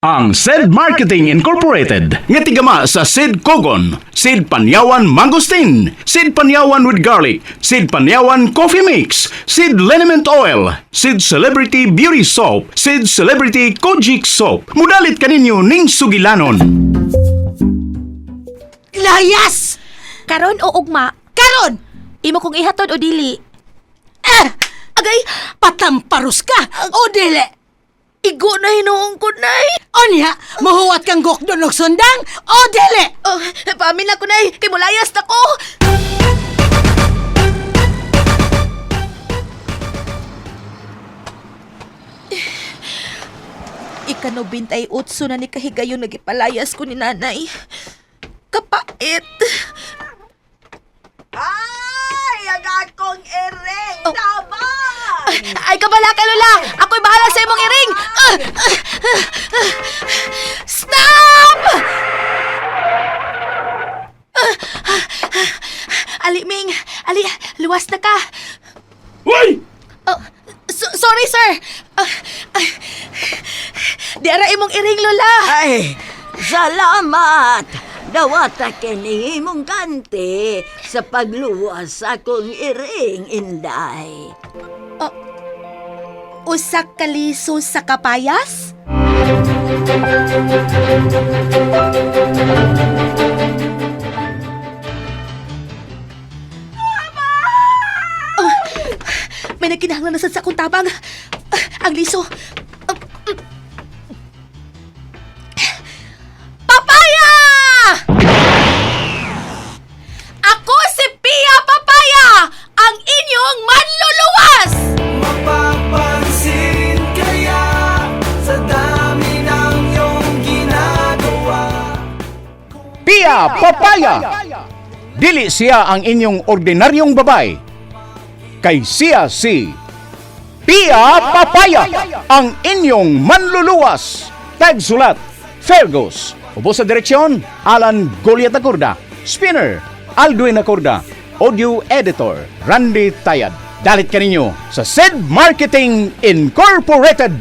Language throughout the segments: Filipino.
Ang SED Marketing Incorporated nga tigama sa SED Kogon, SED Panyawan Mangosteen, SED Panyawan with Garlic, SED Panyawan Coffee Mix, SED Liniment Oil, SED Celebrity Beauty Soap, SED Celebrity Kojic Soap. Mudalit kaninyo ning sugilanon. Layas! Karon o ugma? Karon! Imo kong ihatod o dili? Agay, patamparus ka! O dili! Igo na hinuong ko, nay. Onya, mahuwat kang gokdon og sundang! O dili! Oh, pamilya ko, nay. Kay mulayas na ko. Ikano 28 na ni kahigayon nagipalayas ko ni nanay. Kapait. Ay, ang akong ereng! Oh. Tama! Ay, kabala ka, Lola! Ako'y bahala sa imong iring! Stop! Ali, Ming! Ali, luwas na ka! Hoy! Sorry, sir! Di ara imong iring, Lola! Ay, salamat! Dawata kini mong ganti sa pagluwas akong iring, Inday. Usak kaliso sa kapayas? May nagkinahanglan na sa akong tabang. Ang liso. Papaya! Ako si Pia Papaya, ang inyong manluluwas! Mapapansin kaya sa dami ng iyong ginagawa. Pia Papaya! Dili siya ang inyong ordinaryong babay. Kay siya si Pia Papaya, ang inyong manluluwas. Tagsulat, Fergus. Ubo sa direksyon, Alan Goliat Acorda. Spinner, Aldwin Acorda. Audio Editor, Randy Tayad. Dalit kaninyo sa SED Marketing Incorporated.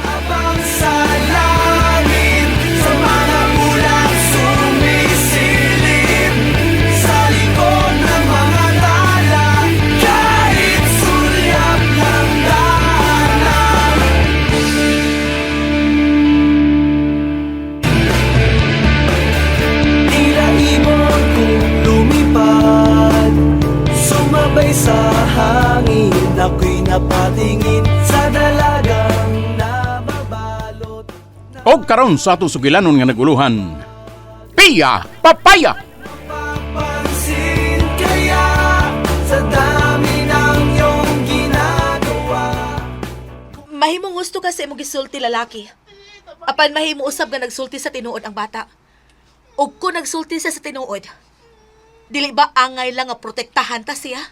Abang sa langit, sa mga bulan sumisilip, sa likod ng mga tala, kahit sulyap ng daanan. Tila ibon kong lumipad, sumabay sa hangin, ako'y napatingin sa dalagang nababalot. O karon sa ato sugilanon nga naguluhan, Pia Papaya! Papansin kaya sa dami ng iyong ginagawa. Mahimong gusto ka sa imong gisulti lalaki. Apan mahimo usab nga nagsulti sa tinuod ang bata. Ug kung nagsulti siya sa tinuod, dili ba angay lang nga protektahan ta siya?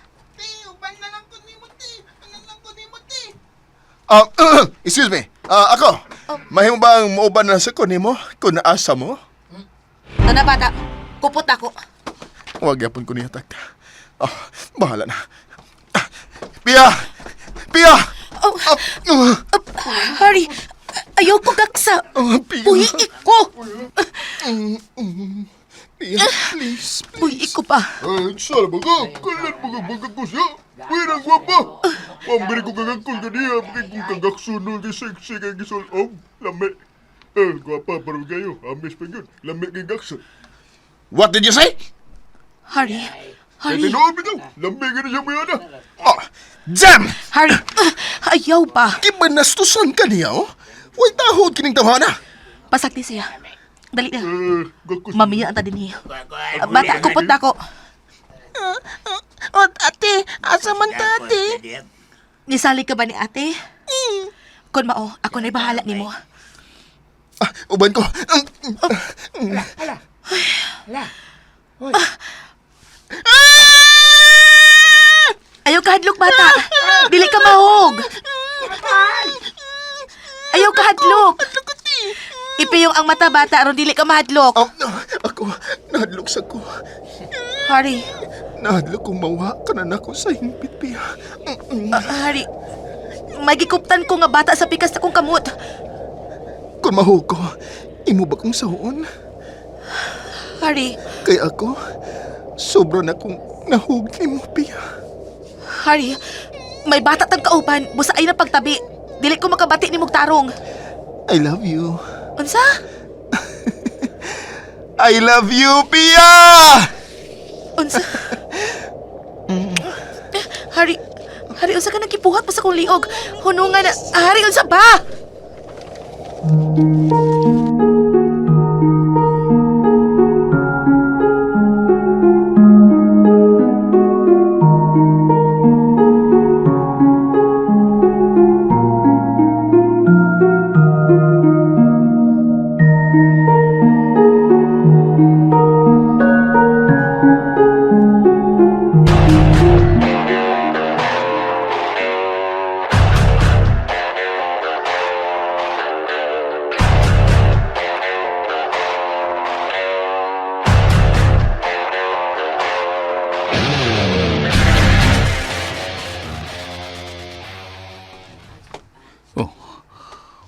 Excuse me. Ako, mahimo bang mauban na sa kunin mo kung naasa mo? Tana bata, kupot ako. Huwag yapon ko niya tagka. Bahala na. Pia! Pia! Harry, ayaw ko gaksa. Pia! Buhi ko. Pia, please. Buhi ko pa. Sala ba ka? Kalan mga ko siya? Wirang gwapa! Pambili ko kagagkul ka niya. Bakit kong kagaksunol di sexy kay gisol. Lami. Gwapa, parang kayo. Amis pa yun. Lami kay gaksun. What did you say? Harry, Harry, Tinood mo daw. Lami ka na siya mo yan. Jam! Harry, ayaw pa. Kibanastusan ka niya, oh? Huwag tahod kining tawhana. Pasakti siya. Dali na. Gakus. Mamiya ang tadin niya. Bata, kupot ako. Ate, asa man ta, ate? Nisali ka ba ni ate? Kun mao, ako na'y bahala nimo. Uban ko. Ayaw ka hadlok, bata. Dili ka mahog. Ayaw ka hadlok. Ipiyong ang mata, bata, aron dili ka mahadlok. Ako, nahadlok sa ko. Harry, Nahadlok kong mawa ka na nako sa hingpit, Pia. Harry, magikuptan ko nga bata sa pikas na kong kamot. Kung mahuko, imo ba kong sahon? Harry, Kay ako, sobra na kong nahug ni mo, Pia. Harry, may bata tang kauban, busay na pagtabi. Dili ko makabati ni Mugtarong. I love you. Unsa? I love you, Pia! Unsa? Harry, unsa ka nagkipuhat pa sa kong liog? Hunungan na, Harry, unsa ba?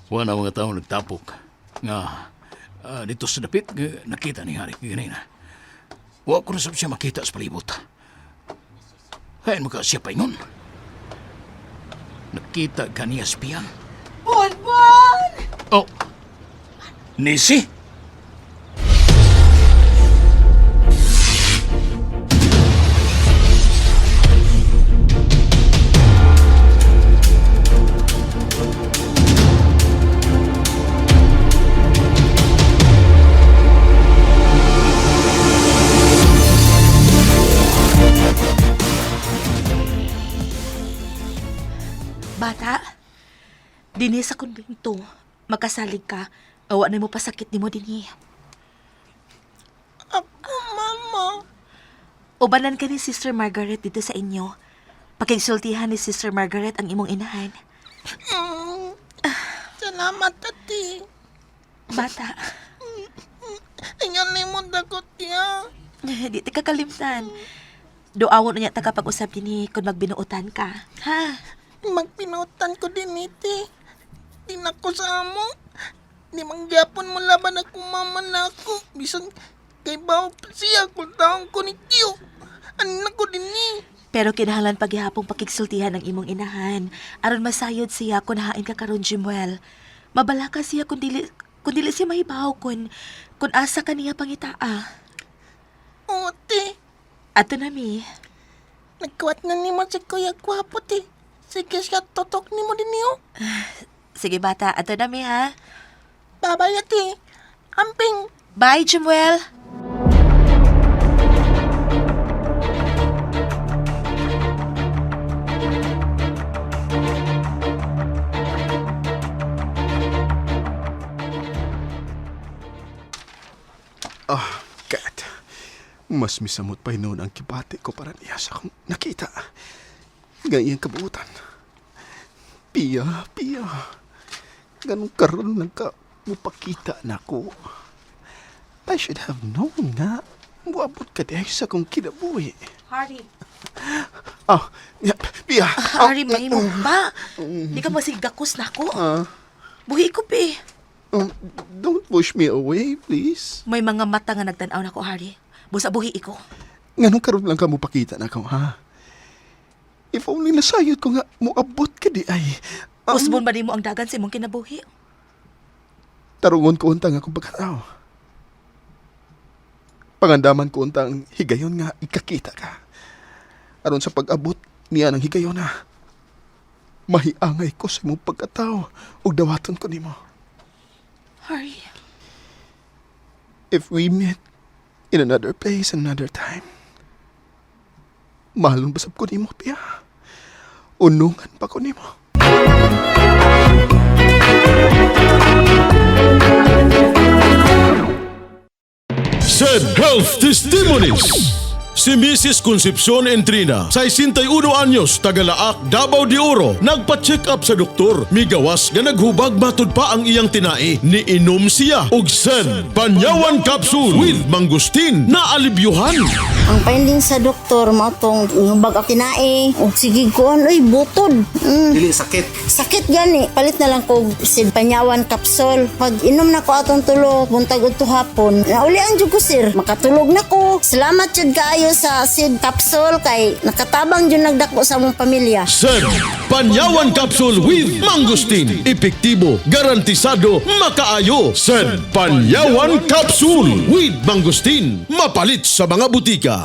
Wala mga tao nagtapok. Nga, dito sa dapit, nakita ni Hari ganina. Wa ko na sab siya makita sa palibot. Hayan mo ka siya pa ingon. Nakita ka niya sa piyan. Bonbon! Oh, Nisi? Bata, dinhi sa kumbento, magkasalig ka, awa na mo pasakit ni mo dinhi. Ako, Mama. Ubanan ka ni Sister Margaret dito sa inyo. Pakigsultihan ni Sister Margaret ang imong inahan. Salamat, Tati. Bata, Ingan ni mo dagot niya. di ti ka kalimtan. Doawon na niya ta kapag usab dinhi kung magbinuotan ka. Ha? Magpinutan ko din iti. Di na ko sa amo. Di manggapon mo laban ako mama na ako. Bisan kay bawa pa siya kung taong ko ni Tiyo. Anak ko din ni. Pero kinahanglan paghihapong pakigsultihan ng imong inahan. Aron masayod siya kung hain ka karon Jimuel. Mabala ka siya kung dili siya mahibaw kung asa ka niya pangitaa. O, ti. Ato na mi. Nagkawat na ni mo si Kuya Gwapo, ti. Sige siya totok ni mo din niyo. Sige bata, ato na mi ha. Babay, ti. Amping. Bye, Jimuel. God. Mas misamot pa noon ang kibati ko para niya sa akong nakita. Ganyan kabuutan. Pia. Ganun karoon lang ka mupakita na ko. I should have known nga. Muabot ka dahil sa kong kinabuhi. Harry. Pia. Harry, may mo ba? Di ka masigakos na ako. Buhi ko, pe. Don't push me away, please. May mga mata nga nagtanaw na ko, Harry. Busa buhi ko. Ganun karoon lang ka mupakita na ko, ha? If only nasayod ko nga muabot ka di ay. Usbon ba di mo ang dagan sa imong kinabuhi? Tarungon ko untang akong pagkatao. Pangandaman ko untang higayon nga ikakita ka. Aron sa pag-abot niya ng higayon na. Mahiangay ko sa imong pagkatao ug dawaton ko nimo. Harry. If we meet in another place, another time, mahalon basab ko nimo, Pia. Unungan pa ko nimo. Sad Health Testimonies Si Mrs. Concepcion Entrina, 61 anyos, Tagalaak, Davao de Oro, nagpa-check up sa doktor. Migawas nga naghubag matud pa ang iyang tinai. Niinom siya og Sen Panyawan Capsule with Mangustin na alibyuhan. Ang finding sa doktor mao tong ngubag ang kinae ug sige kuan oy butod. Dili sakit. Sakit gani. Palit na lang kog Sid Panyawan capsule. Pag inom na ko atong tulo buntag udto hapon. Nauli ang jud ko sir. Makatulog na ko. Salamat jud kaayo sa Sid capsule kay nakatabang jud nagdako sa among pamilya. Sen Panyawan Capsule with Mangustin. Epektibo, garantisado, makaayo. Sen Panyawan Capsule with Mangustin. Mapalit sa mga butika.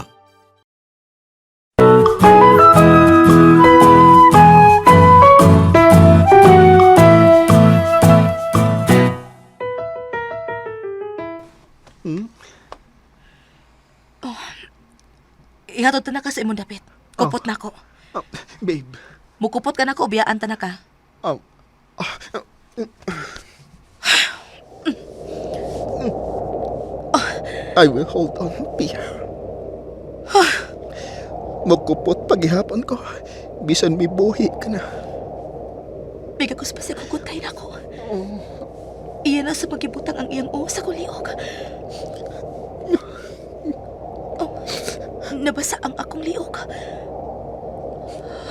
Ihatod ta na ka sa imong dapit. Kupot na ko. Babe, Mukupot ka na ko, biyaan ta na ka. I will hold on, Pia. Magkupot paghihapon ko. Bisan may buhi ka na. Bigagos pa sa kukutay na ko. Iyan na sa pagibutang ang iyang uho sa kuliog. Nabasa ang akong liog.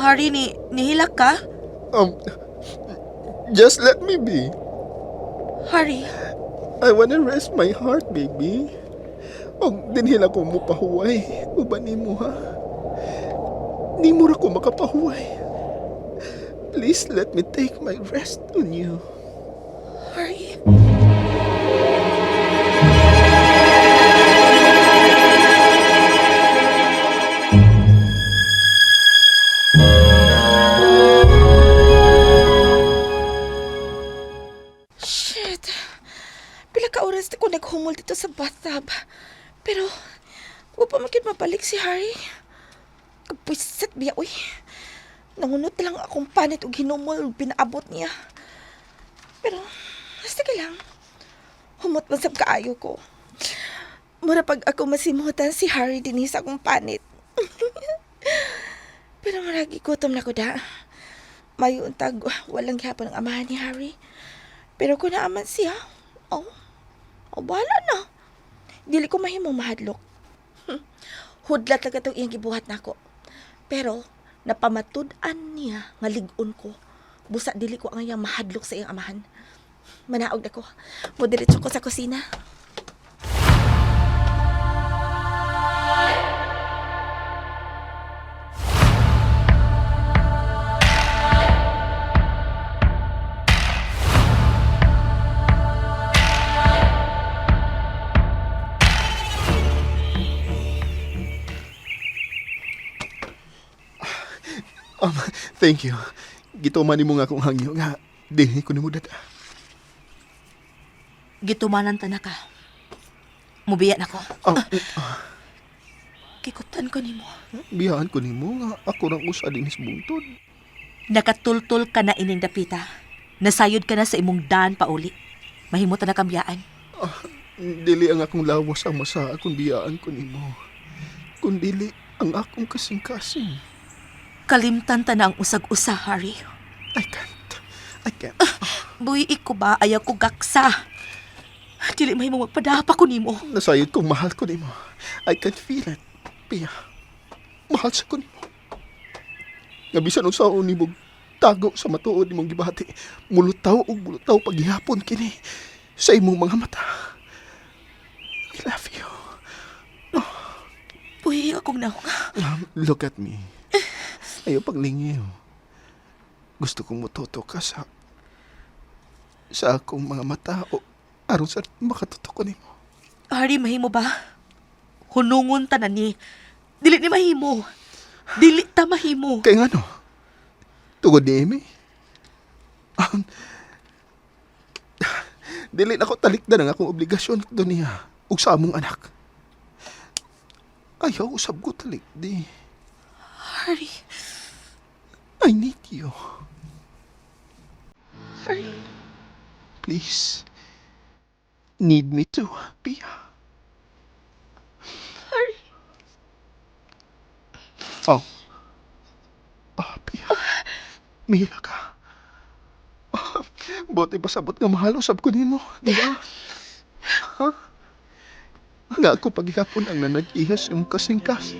Hari, nihilak ka? Just let me be. Hari, I wanna rest my heart, baby. Og dinhila ko mo pahuway. Uban nimo ha. Di mo ra ko makapahuway. Please let me take my rest on you. Hari. Shit. Pila ka oras na ko naghumol dito sa bathtub. Pero, huwag pa makit mabalik si Harry. Kapwisit biya, uy. Nangunot na lang akong panit o ginumol ug pinaabot niya. Pero, basta ka lang. Humot man sab kaayo ko. Mura pag ako masimutan si Harry din sa akong panit. Pero maragi gutom na ko da. Mayon tag walang gihapon ang amahan ni Harry. Pero kung naaman siya, bahala na. Dili ko mahimong mahadlok. Hudlat lang itong iyang gibuhat nako. Pero, napamatud-an niya nga lig-on ko. Busa dili ko ang iyang mahadlok sa iyang amahan. Manaog na ko. Mudiretso ko sa kusina. Thank you. Gituman nimo nga akong hangyo nga. Dinhi ko nimo dada. Gitumanan ta na ka. Mubiya na ko. Kikutan ko nimo. Biyaan ko nimo nga ako nang usa din sa bungtod. Nakatultol ka na ining dapita. Nasayod ka na sa imong daan pauli. Mahimo ta na kambiyaan. Dili ang akong lawas ang masa akong biyaan ko nimo. Kundili ang akong kasing-kasing. Kalimtan ta na ang usag-usa, Harry. I can't. Buhi ko ba? Ayaw ko gaksa. Dili mahimo magpadapa ko nimo. Nasayod kong mahal ko nimo. I can feel it. Pia, mahal sa ko nimo. Nga bisan unsa nimo tago sa matuod nimong gibati. Mulutaw paghihapon kini sa imong mga mata. I love you. Buhi akong naunga. Look at me. Ayaw paglingiw. Gusto kong mututo ka sa akong mga mata o aron sa makatuto ko nimo. Harry, mahimo ba? Hunungon ta na ni. Dili ni mahimo. Dili ta mahimo. Kaya nga no? Tugod ni Amy? Dili na ko talikdan ang akong obligasyon doon niya ug sa among anak. Ayaw usab ko talikdi. Harry. I need you. Harry. Please. Need me to, Pia. Harry. Oh. Pia. Mia ka. Buti pasabot nga mahal usab ko nimo, di ba? Ha? Nga ako paghihapon ang nanag-ihas yung kasingkas.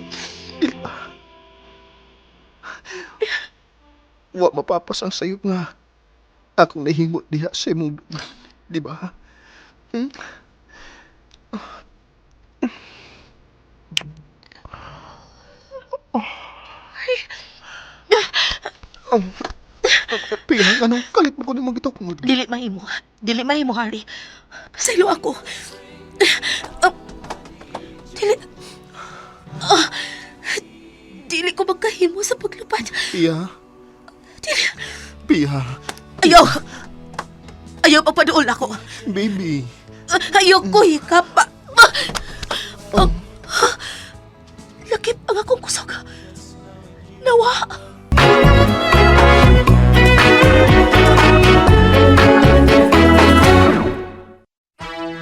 Wa mapapas ang sayop nga akong nahimot diha sa imong dugan, di ba? Hmm? Pia, anong kalit mo ko nimang gitukod? Dili mahimo, Harry. Pasaylo ako. Dili... dili ko magkahimo sa paglupad. Pia? Dili... Pia? Ayaw papaduol ako. Baby? Ayaw ko hikapa. Lakip ang akong kusog. Nawa.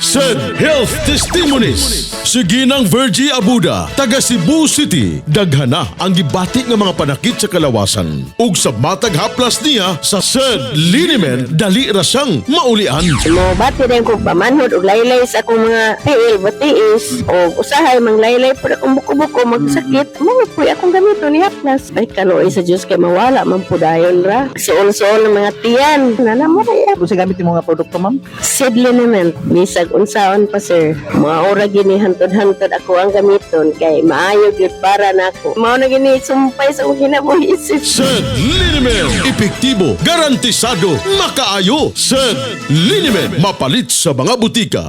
Said Health Testimonies. Sige ng Virgie Abuda, taga Cebu City, daghana ang gibati nga mga panakit sa kalawasan. Ug sa matag haplas niya sa said liniment dali ra siyang maulian. Mo bati rin ko pamanhod og laylay sa akong mga tiil batiis o usahay mang laylay pud akong buko-buko magsakit. Mo puy akong gamito ni haplas. Ay kanoy sa Dios kay mawala man pudayon ra. Suol-suol ng mga tiyan. Nana mo ra. Kung sa gamit yung mga produkto, ma'am? Seed liniment bisag unsaon pa sir. Mga ora gini hantod-hantod ako ang gamiton kay maayo gyud para nako. Mao na gini sumpay sa akong kinabuhi isip. Said liniment, epektibo, garantisado, makaayo. Said liniment, mapalit sa mga butika.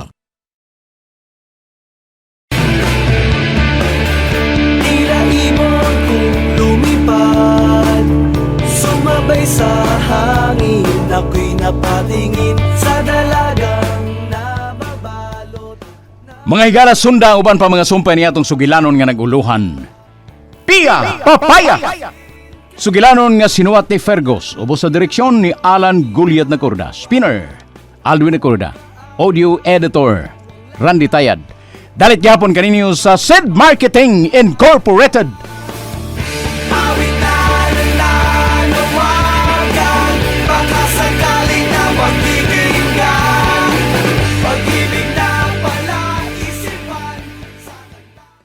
Tila ibon kong lumipad, sumabay sa hangin. Ako'y napatingin sa dalagang nababalot. Mga higala sunda uban pa mga sumpay niya atong sugilanon nga naguluhan. Pia! Papaya! Sugilanon nga sinuwat ni Fergus ubos sa direksyon ni Alan Gulyad na Corda. Spinner, Alwin na Corda. Audio Editor, Randy Tayad. Dalit gyapon kaninyo sa Sid Marketing Incorporated.